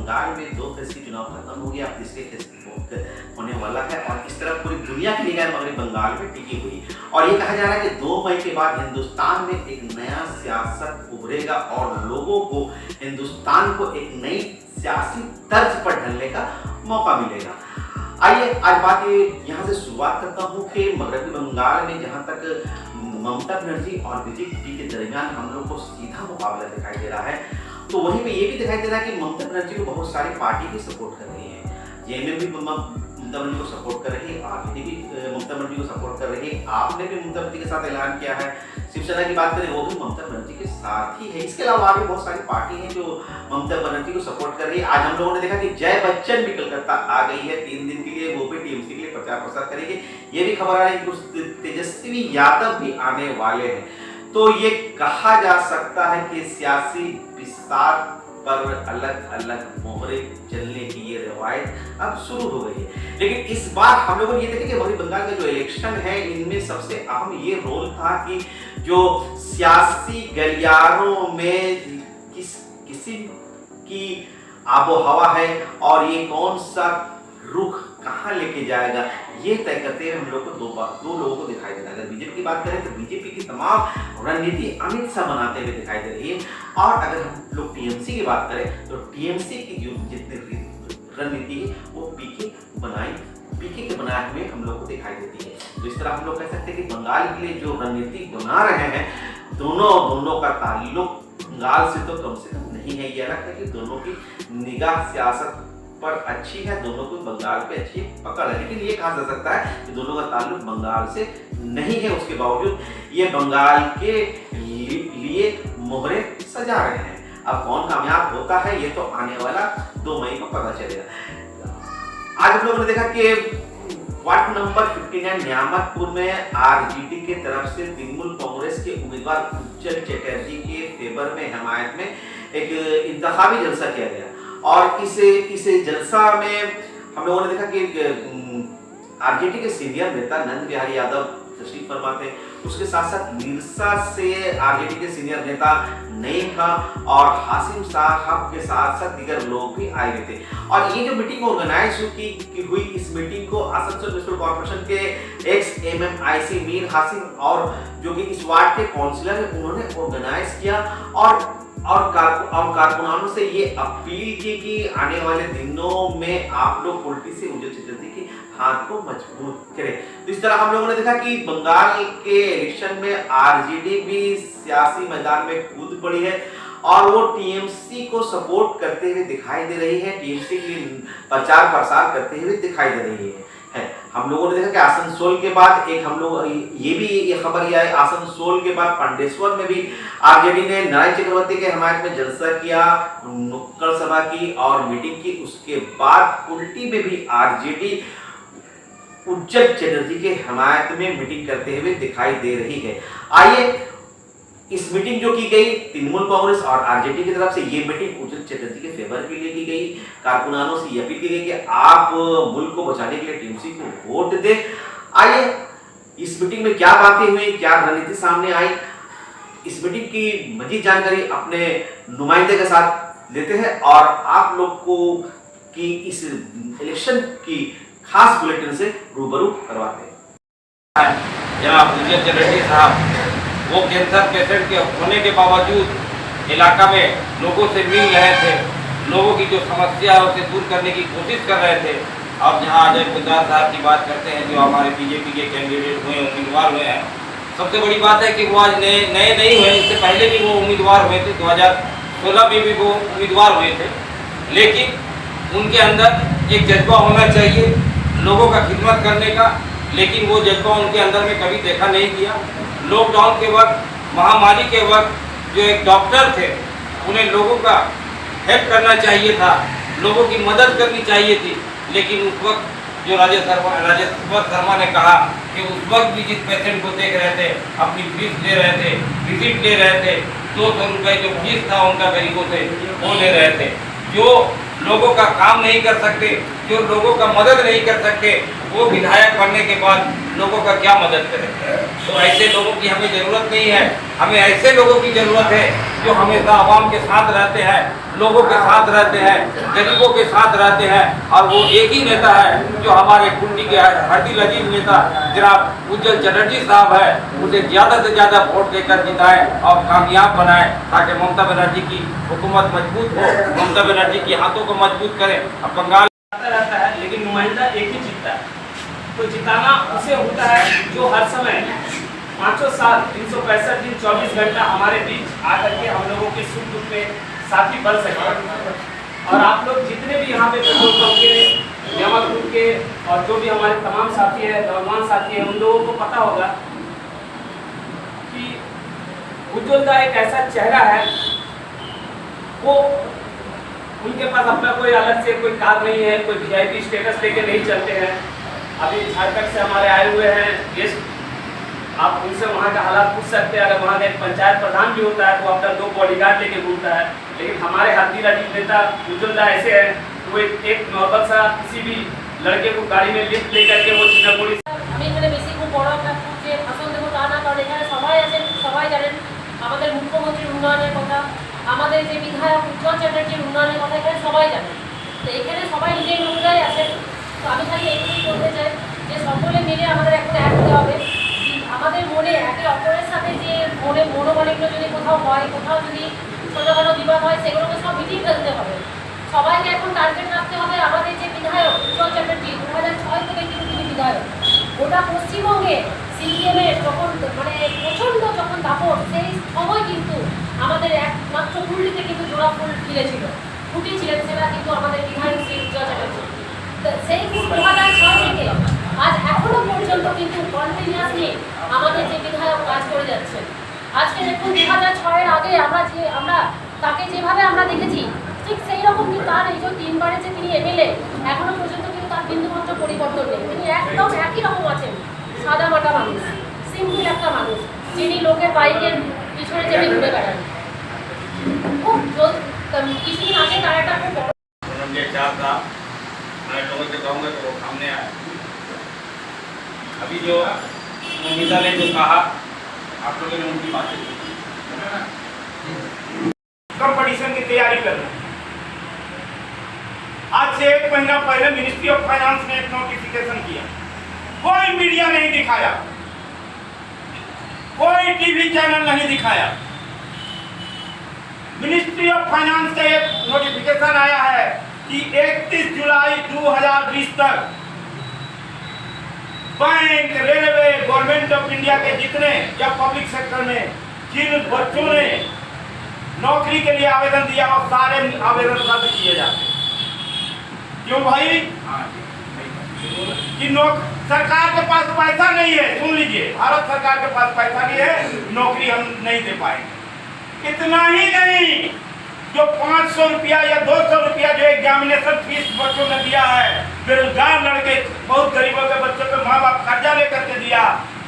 बंगाल में 2 फेज की चुनाव खत्म हो गया, अब तीसरे फेज होने वाला है और इस तरह पूरी दुनिया की निगाह मगरबी बंगाल में टिकी हुई। और ये कहा जा रहा है कि 2 मई के बाद हिंदुस्तान में एक नया सियासत उभरेगा और लोगों को हिंदुस्तान को एक नई सियासी तर्ज पर ढलने का मौका मिलेगा। आइए आज बात यहाँ से शुरुआत करता हूँ कि मगरबी बंगाल में जहाँ तक ममता बनर्जी और बीजेपी के दरमियान हम लोग को सीधा मुकाबला दिखाई दे रहा है, तो वहीं पे ये भी दिखाई दे रहा है कि ममता बनर्जी को बहुत सारी पार्टी भी सपोर्ट कर रही है। जेएमएम भी ममता बनर्जी को सपोर्ट कर रही है, आरजेडी भी ममता बनर्जी को सपोर्ट कर रही है, आपने भी ममता बनर्जी के साथ ऐलान किया है, शिवसेना की बात करें वो भी ममता बनर्जी के साथ ही है। इसके अलावा भी बहुत सारी पार्टी हैं जो ममता बनर्जी को सपोर्ट कर रही है। आज हम लोगों ने देखा कि जय बच्चन भी कलकत्ता आ गई है 3 दिन के लिए, वो भी टीएमसी के लिए प्रचार प्रसार करेगी। ये भी खबर आ रही है कि कुछ तेजस्वी यादव भी आने वाले हैं। तो ये कहा जा सकता है कि सियासी बिसात पर अलग अलग मोहरे चलने की ये रवायत अब शुरू हो गई है। लेकिन इस बार हम लोगों ने ये देखा कि मगरबी बंगाल का जो इलेक्शन है, इनमें सबसे अहम ये रोल था कि जो सियासी गलियारों में किसी की आबो हवा है और ये कौन सा रुख कहाँ लेके जाएगा, ये तय करते हुए हम लोग को दो लोगों को दिखाई दे रहा है। अगर बीजेपी की बात करें तो बीजेपी की तमाम रणनीति अमित शाह बनाते हुए दिखाई दे रही है, और अगर हम लोग टीएमसी की बात करें तो टीएमसी की जो जितनी रणनीति है वो पीके के बनाए हुए हम लोग को दिखाई देती है। तो इस तरह हम लोग कह सकते हैं कि बंगाल के लिए जो रणनीति बना रहे हैं, दोनों का ताल्लुक बंगाल से तो कम नहीं है। यह लगता है कि दोनों की निगाह सियासत पर अच्छी है, दोनों को बंगाल पे अच्छी पकड़ है। लेकिन ये कहा जा सकता है कि दोनों का ताल्लुक बंगाल से नहीं है, उसके बावजूद ये बंगाल के लिए मोहरे सजा रहे हैं। अब कौन कामयाब होता है ये तो आने वाला 2 मई को पता चलेगा। आज हम लोगों ने देखा कि वार्ड नंबर 59 न्यामतपुर में आरजेडी के तरफ से तृणमूल कांग्रेस के उम्मीदवार उज्जवल चटर्जी के फेवर में हिमायत में एक इंतखाबी जलसा किया गया। और इस जलसा में हम लोगों ने देखा कि आरजेडी के सीनियर नेता नंद बिहारी यादव तशरीफ फरमा थे, उसके साथ साथ निरसा से आरजेडी के सीनियर नेता नईम खान और हासिम साहब के साथ साथ दीगर लोग भी आए हुए थे। और ये जो मीटिंग ऑर्गेनाइज हुई, इस मीटिंग को आसनसोल म्युनिसिपल कॉर्पोरेशन के एक्स एमएमआईसी मीर हासिम और जो कि इस वार्ड के काउंसिलर है उन्होंने ऑर्गेनाइज किया और कारकुनानों से ये अपील की कि आने वाले दिनों में आप लोग उल्टी से उज्जवल चटर्जी के हाथ को मजबूत करें। तो इस तरह हम लोगों ने देखा कि बंगाल के इलेक्शन में आरजेडी भी सियासी मैदान में कूद पड़ी है और वो टीएमसी को सपोर्ट करते हुए दिखाई दे रही है, टीएमसी के लिए प्रचार प्रसार करते हुए दिखाई दे रही है। हम लोगों ने देखा कि आसनसोल के बाद एक हम लोग ये खबर आई, आसनसोल के बाद पांडेश्वर में भी आरजेडी ने नारायण चक्रवर्ती के हिमायत में जलसा किया, नुक्कड़ सभा की और मीटिंग की। उसके बाद कुल्टी में भी आरजेडी उज्जवल चटर्जी के हिमायत में मीटिंग करते हुए दिखाई दे रही है। आइए इस मीटिंग जो की गई तृणमूल कांग्रेस और आरजेडी की तरफ से, ये मीटिंग उज्जवल चटर्जी के फेवर के लिए की गई। कारकुनानों से ये अपील की गई कि आप मुल्क को बचाने के लिए टीएमसी को वोट दें। आइए इस मीटिंग में क्या बातें हुई, क्या रणनीति सामने आई, इस मीटिंग की मजीद जानकारी अपने नुमाइंदे के साथ लेते हैं और आप लोग को की इस इलेक्शन की खास बुलेटिन से रूबरू करवाते हैं। जनाब उज्जवल चटर्जी साहब वो कैंसर पेशेंट के होने के बावजूद इलाका में लोगों से मिल रहे थे, लोगों की जो समस्या है उसे दूर करने की कोशिश कर रहे थे। अब जहां अजय गुजराल साहब की बात करते हैं जो हमारे बीजेपी के कैंडिडेट हुए, उम्मीदवार हुए हैं, सबसे बड़ी बात है कि वो आज नए नहीं हुए, इससे पहले भी वो उम्मीदवार हुए थे, 2016 में भी वो उम्मीदवार हुए थे। लेकिन उनके अंदर एक जज्बा होना चाहिए लोगों का खिदमत करने का, लेकिन वो जज्बा उनके अंदर में कभी देखा नहीं गया। लॉकडाउन के वक्त, महामारी के वक्त जो एक डॉक्टर थे, उन्हें लोगों का हेल्प करना चाहिए था, लोगों की मदद करनी चाहिए थी। लेकिन उस वक्त जो राजेश शर्मा ने कहा कि उस वक्त भी जिस पेशेंट को देख रहे थे, अपनी फीस ले रहे थे, विजिट ले रहे थे, 200 रुपये जो फीस था उनका गरीबों से वो ले रहे थे। जो लोगों का काम नहीं कर सकते, जो लोगों का मदद नहीं कर सकते, वो विधायक बनने के बाद लोगों का क्या मदद करें? तो ऐसे लोगों की हमें ज़रूरत नहीं है। हमें ऐसे लोगों की ज़रूरत है जो हमेशा आवाम के साथ रहते हैं, लोगों के साथ रहते हैं, गरीबों के साथ रहते हैं। और वो एक ही नेता है जो हमारे कुंडी के हड्डी लजीज नेता जनाब उज्जवल चटर्जी साहब है, उसे ज़्यादा से ज़्यादा वोट देकर जिताएं और कामयाब बनाएं, ताकि ममता बनर्जी की हुकूमत मजबूत हो, ममता बनर्जी के हाथों को मजबूत करें। अब बंगाल रहता है लेकिन नुमाइंदा एक ही जीतता है। तो जिताना उसे होता है जो हर समय 5 साल 365 दिन 24 घंटा हमारे बीच आकर के हम लोगों के सुख दुख में साथी बन सके। और आप लोग जितने भी यहाँ पे पेट्रोल पंप के, जमाखोर के और जो भी हमारे तमाम साथी हैं, नौजवान साथी हैं, उन लोगों को पता होगा कि उज्जवल दा एक ऐसा चेहरा है, वो उनके पास अपना कोई अलग से कोई कार नहीं है, कोई वीआईपी स्टेटस लेके नहीं चलते हैं। अभी झारखंड से हमारे आए हुए हैं गेस्ट, आप उनसे वहाँ का हालात पूछ सकते हैं। अगर वहाँ का एक पंचायत प्रधान भी होता है तो अपना 2 बॉडीगार्ड लेके घूमता है, लेकिन हमारे हड्डी लजीज नेता उज्जवल दा ऐसे हैं, वो एक नॉर्मल सा किसी भी लड़के को गाड़ी में लिफ्ट लेकर के वो चिनापुरी আমি এখানে বেশি খুব বড় একটা যে ভাষণ দেবো তা না, কারণ এখানে সবাই আছেন, সবাই জানেন আমাদের মুখ্যমন্ত্রীর উন্নয়নের কথা, আমাদের যে বিধায়ক উজ্জ্বল চ্যাটার্জির উন্নয়নের কথা এখানে সবাই জানেন। তো এখানে সবাই নিজের লোকরাই আছেন। তো আমি খালি এইটুকুই বলতে চাই যে সকলে মিলে আমাদের এখন এক হতে হবে। আমাদের মনে একে অপরের সাথে যে মনোমালিন্য যদি কোথাও হয়, কোথাও যদি ছোটোখাটো বিবাদ হয়, সেগুলোকে সব মিটিয়ে ফেলতে হবে। সবাইকে এখন টার্গেট রাখতে হবে আমাদের যে বিধায়ক উজ্জ্বল চ্যাটার্জি 2006 থেকে কিন্তু তিনি বিধায়ক। গোটা পশ্চিমবঙ্গে সিপিএমের যখন মানে প্রচণ্ড যখন দাপট, সেই সময় কিন্তু আমাদের একমাত্র ফুলটিতে কিন্তু জোড়া ফুল ফুটেছিলেন, সেটা কিন্তু আমাদের বিধায়ক শ্রী উজ্জ্বল চ্যাটার্জি। সেই 2006 থেকে আজ এখনো পর্যন্ত কিন্তু কন্টিনিউয়াসলি আমাদের যে বিধায়ক কাজ করে যাচ্ছে। আজকে দেখুন 2006-এর আগে আমরা তাকে যেভাবে আমরা দেখেছি ঠিক সেই রকম কিন্তু তার এই যে 3 বারে যে তিনি এমএলএ, এখনো পর্যন্ত কিন্তু তার বিন্দুমাত্র পরিবর্তন নেই। তিনি একদম একই রকম আছেন, সাদা মাটা মানুষ, সিম্পল একটা মানুষ, যিনি লোকের বাইকের পিছনে চেপে ঘুরে বেড়ান। খুব কিছুদিন আগে তার একটা খুব বড় मैं लोगों से कहूँगा तो वो सामने आए। अभी जो मोनिता ने जो कहा, आप लोगों ने उनकी बातें की। कंपटीशन की तैयारी कर रहे हैं। आज से 1 महीना पहले मिनिस्ट्री ऑफ फाइनेंस ने एक नोटिफिकेशन किया, कोई मीडिया नहीं दिखाया, कोई टीवी चैनल नहीं दिखाया। मिनिस्ट्री ऑफ फाइनेंस का एक नोटिफिकेशन आया है कि 31 जुलाई 2020 तक bank, railway, government of India के जितने या पब्लिक सेक्टर में जिन बच्चों ने नौकरी के लिए आवेदन दिया और सारे आवेदन रद्द किए जाते। क्यों भाई? कि सरकार के पास पैसा नहीं है। सुन लीजिए, भारत सरकार के पास पैसा नहीं है, नौकरी हम नहीं दे पाएंगे। इतना ही नहीं, जो 500 रुपया या 200 रुपया जो एग्जामिनेशन फीस बच्चों ने दिया है, बेरोजगार लड़के, बहुत गरीबों के बच्चों के माँ बाप कर्जा लेकर के दिया,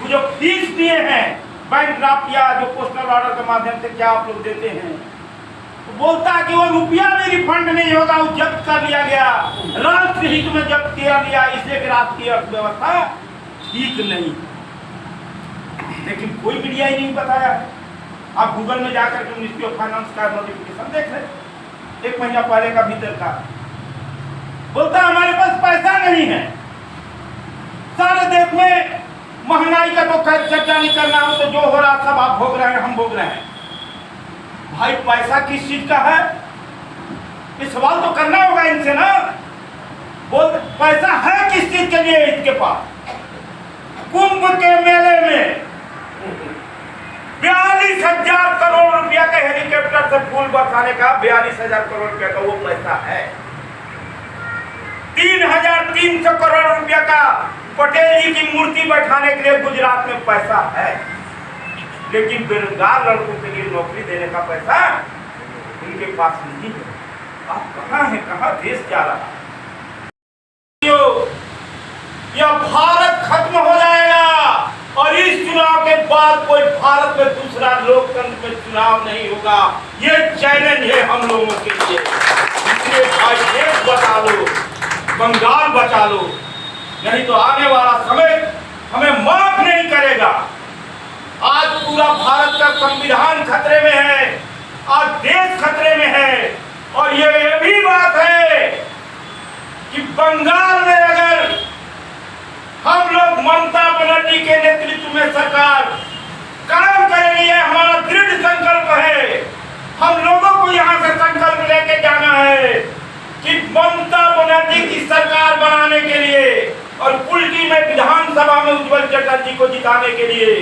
वो जो फीस दिए हैं बैंक ड्राफ्ट या जो पोस्टल ऑर्डर के माध्यम से क्या आप लोग देते हैं, तो बोलता है कि वो रुपया भी रिफंड नहीं होगा, वो जब्त कर लिया गया, राष्ट्र हित में जब्त किया लिया, इसलिए कि राष्ट्र की अर्थव्यवस्था ठीक नहीं। लेकिन कोई मीडिया ही नहीं बताया। आप गूगल में जाकर के मिनिस्ट्री ऑफ फाइनेंस का नोटिफिकेशन देख लें, 1 महीना पहले का भीतर का। बोलता हमारे पास पैसा नहीं है। सारे देश में महंगाई का तो खैर चर्चा नहीं करना हो, तो जो हो रहा सब आप भोग रहे हैं, हम भोग रहे हैं। भाई पैसा किस चीज का है, ये सवाल तो करना होगा इनसे ना। बोल पैसा है किस चीज के लिए इसके पास? कुंभ के मेले में 42,000 करोड़ रुपया का हेलीकॉप्टर से फूल बरसाने का 42,000 करोड़ रुपया का वो पैसा है। 3,300 करोड़ रुपया का पटेल जी की मूर्ति बैठाने के लिए गुजरात में पैसा है। लेकिन बेरोजगार लड़कों के लिए नौकरी देने का पैसा उनके पास नहीं है। आप कहाँ हैं, कहाँ देश जा रहा है? यह भारत खत्म हो जाएगा और इस चुनाव के बाद कोई भारत में दूसरा लोकतंत्र में चुनाव नहीं होगा। ये चैलेंज है हम लोगों के लिए। इसलिए भाई देश बचा लो, बंगाल बचा लो, नहीं तो आने वाला समय हमें माफ नहीं करेगा। आज पूरा भारत का संविधान खतरे में है, आज देश खतरे में है। और ये भी बात है कि बंगाल में अगर हम लोग ममता बनर्जी के नेतृत्व में सरकार काम करेंगे, ये हमारा दृढ़ संकल्प है। हम लोगों को यहाँ से संकल्प लेके जाना है कि ममता बनर्जी की सरकार बनाने के लिए और कुल्टी में विधानसभा में उज्जवल चटर्जी को जिताने के लिए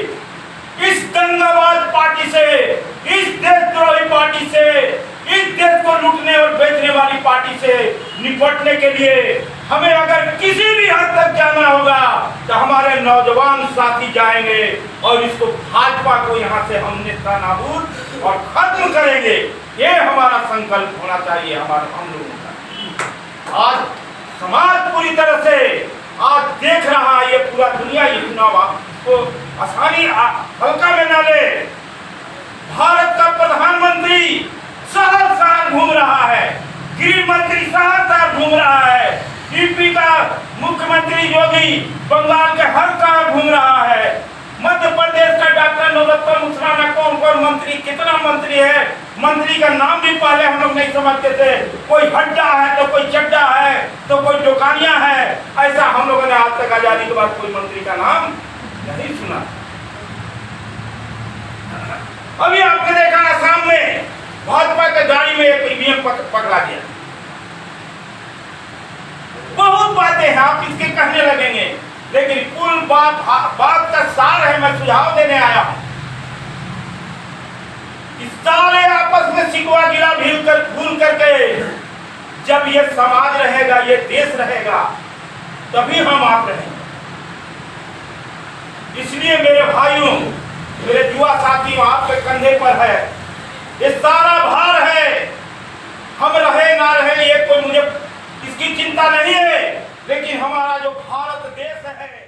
इस दंगाबाज पार्टी से, इस देशद्रोही पार्टी से, इस देश को लूटने और बेचने वाली पार्टी से निपटने के लिए हमें अगर किसी भी हद तक जाना होगा तो हमारे नौजवान साथी जाएंगे और इसको भाजपा को यहाँ से हम नेस्तनाबूद और खत्म करेंगे। ये हमारा संकल्प होना चाहिए हम लोगों का। आज समाज पूरी तरह से आज देख रहा है, ये पूरा दुनिया ये चुनाव को आसानी हल्का में न ले। भारत का प्रधानमंत्री शहर शहर घूम रहा है, गृह मंत्री शहर शहर घूम रहा है, यूपी का मुख्यमंत्री योगी बंगाल के हर शहर घूम रहा है, मध्य प्रदेश का डॉक्टर नरोत्तम मिश्रा ने कौन कौन मंत्री, कितना मंत्री है, मंत्री का नाम भी पहले हम लोग नहीं समझते थे। कोई हड्डा है तो कोई चड्डा है तो कोई दुकानिया है, ऐसा हम लोगों ने आज तक आजादी के बाद कोई मंत्री का नाम नहीं सुना। अभी आपने देखा आसाम में भाजपा के गाड़ी में एक ईवीएम पकड़ा गया। बहुत बातें हैं, आप इसके कहने लगेंगे, लेकिन कुल बात का सार है। मैं सुझाव देने आया हूं, इस सारे आपस में सिकवा गिला भूल करके जब ये समाज रहेगा, ये देश रहेगा, तभी हम आप रहेंगे। इसलिए मेरे भाइयों, मेरे युवा साथियों, आपके कंधे पर है ये सारा भार है। हम रहे ना रहे ये कोई मुझे इसकी चिंता नहीं है, लेकिन हमारा जो भारत देश है